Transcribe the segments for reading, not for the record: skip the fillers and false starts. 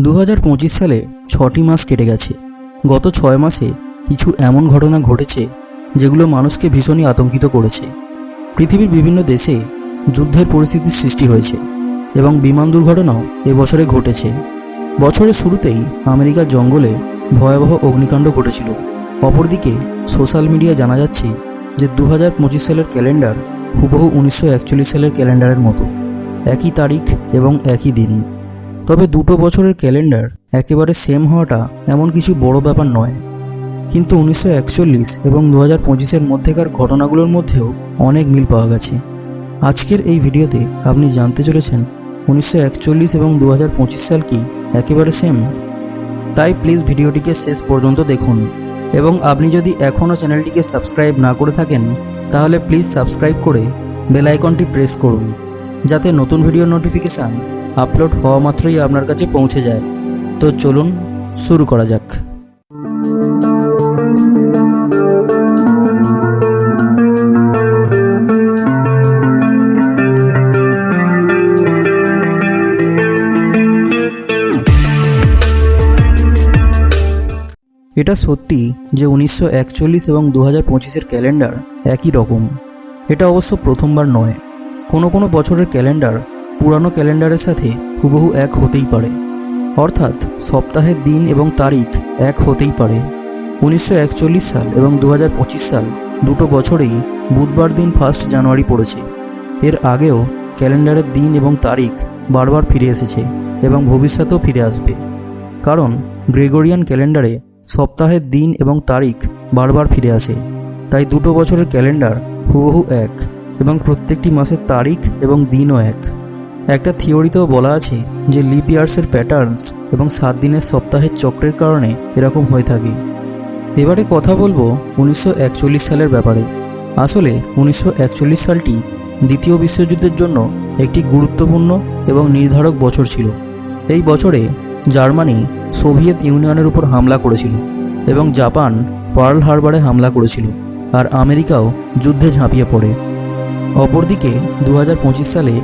2025 সালে 6টি মাস কেটে গেছে। গত 6 মাসে কিছু এমন ঘটনা ঘটেছে যেগুলো মানুষকে ভীষণই আতঙ্কিত করেছে। পৃথিবীর বিভিন্ন দেশে যুদ্ধের পরিস্থিতির সৃষ্টি হয়েছে এবং বিমান দুর্ঘটনাও এবছরে ঘটেছে। বছরের শুরুতেই আমেরিকার জঙ্গলে ভয়াবহ অগ্নিকাণ্ড ঘটেছিল। অপরদিকে সোশ্যাল মিডিয়ায় জানা যাচ্ছে যে 2025 সালের ক্যালেন্ডার হুবহু 1941 সালের ক্যালেন্ডারের মতো, একই তারিখ এবং একই দিন। তবে দুটো বছরের ক্যালেন্ডার একেবারে সেম হওয়াটা এমন কিছু বড় ব্যাপার নয়, কিন্তু 1941 এবং 2025-এর মধ্যেকার ঘটনাগুলোর মধ্যেও অনেক মিল পাওয়া গেছে। আজকের এই ভিডিওতে আপনি জানতে চলেছেন 1941 এবং 2025 সাল কি একেবারে সেম। তাই প্লিজ ভিডিওটিকে শেষ পর্যন্ত দেখুন, এবং আপনি যদি এখনও চ্যানেলটিকে সাবস্ক্রাইব না করে থাকেন তাহলে প্লিজ সাবস্ক্রাইব করে বেল আইকনটি প্রেস করুন, যাতে নতুন ভিডিওর নোটিফিকেশান আপলোড হওয়া মাত্রই আপনার কাছে পৌঁছে যায়। তো চলুন শুরু করা যাক। এটা সত্যি যে 1941 এবং 2025-এর ক্যালেন্ডার একই রকম। এটা অবশ্য প্রথমবার নয়। কোনো বছরের ক্যালেন্ডার পুরানো ক্যালেন্ডারের সাথে হুবহু এক হতেই পারে, অর্থাৎ সপ্তাহের দিন এবং তারিখ এক হতেই পারে। 1941 সাল এবং 2025 সাল দুটো বছরেই বুধবার দিন 1 জানুয়ারি পড়েছে। এর আগেও ক্যালেন্ডারের দিন এবং তারিখ বারবার ফিরে এসেছে এবং ভবিষ্যতেও ফিরে আসবে, কারণ গ্রেগরিয়ান ক্যালেন্ডারে সপ্তাহের দিন এবং তারিখ বারবার ফিরে আসে। তাই দুটো বছরের ক্যালেন্ডার হুবহু এক, এবং প্রত্যেকটি মাসের তারিখ এবং দিনও এক। একটা থিওরিতেও বলা আছে যে লিপ ইয়ার্সের প্যাটার্নস এবং 7 দিনের সপ্তাহের চক্রের কারণে এরকম হয়ে থাকে। এবারে কথা বলবো 1941 সালের ব্যাপারে। আসলে 1941 সালটি দ্বিতীয় বিশ্বযুদ্ধের জন্য একটি গুরুত্বপূর্ণ এবং নির্ধারক বছর ছিল। এই বছরে জার্মানি সোভিয়েত ইউনিয়নের উপর হামলা করেছিল এবং জাপান পার্ল হারবারে হামলা করেছিল, আর আমেরিকাও যুদ্ধে ঝাঁপিয়ে পড়ে। অপরদিকে 2025 সালে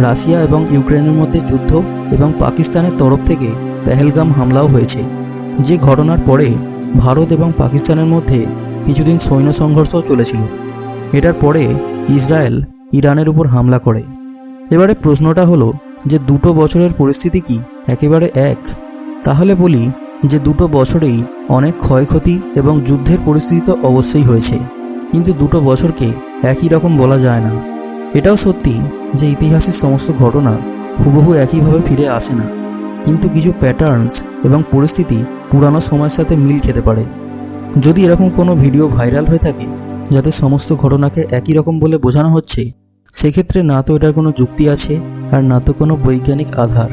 রাশিয়া এবং ইউক্রেনের মধ্যে যুদ্ধ এবং পাকিস্তানের তরফ থেকে পেহেলগাম হামলাও হয়েছে, যে ঘটনার পরে ভারত এবং পাকিস্তানের মধ্যে কিছুদিন সৈন্য সংঘর্ষও চলেছিল। এটার পরে ইসরায়েল ইরানের উপর হামলা করে। এবারে প্রশ্নটা হলো যে দুটো বছরের পরিস্থিতি কি একেবারে এক? তাহলে বলি যে দুটো বছরেই অনেক ক্ষয়ক্ষতি এবং যুদ্ধের পরিস্থিতি তো অবশ্যই হয়েছে, কিন্তু দুটো বছরকে একই রকম বলা যায় না। এটাও সত্যি যে ইতিহাসের সমস্ত ঘটনা হুবহু একইভাবে ফিরে আসে না, কিন্তু কিছু প্যাটার্নস এবং পরিস্থিতি পুরানো সময়ের সাথে মিল খেতে পারে। যদি এরকম কোনো ভিডিও ভাইরাল হয়ে থাকে যাতে সমস্ত ঘটনাকে একই রকম বলে বোঝানো হচ্ছে, সেক্ষেত্রে না তো এটার কোনো যুক্তি আছে আর না তো কোনো বৈজ্ঞানিক আধার।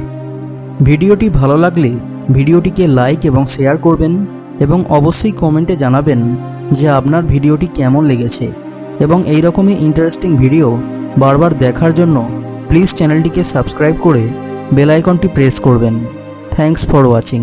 ভিডিওটি ভালো লাগলে ভিডিওটিকে লাইক এবং শেয়ার করবেন, এবং অবশ্যই কমেন্টে জানাবেন যে আপনার ভিডিওটি কেমন লেগেছে। এবং এই রকমই ইন্টারেস্টিং ভিডিও বারবার দেখার জন্য প্লিজ চ্যানেলটিকে সাবস্ক্রাইব করে বেল আইকনটি প্রেস করবেন। Thanks for watching.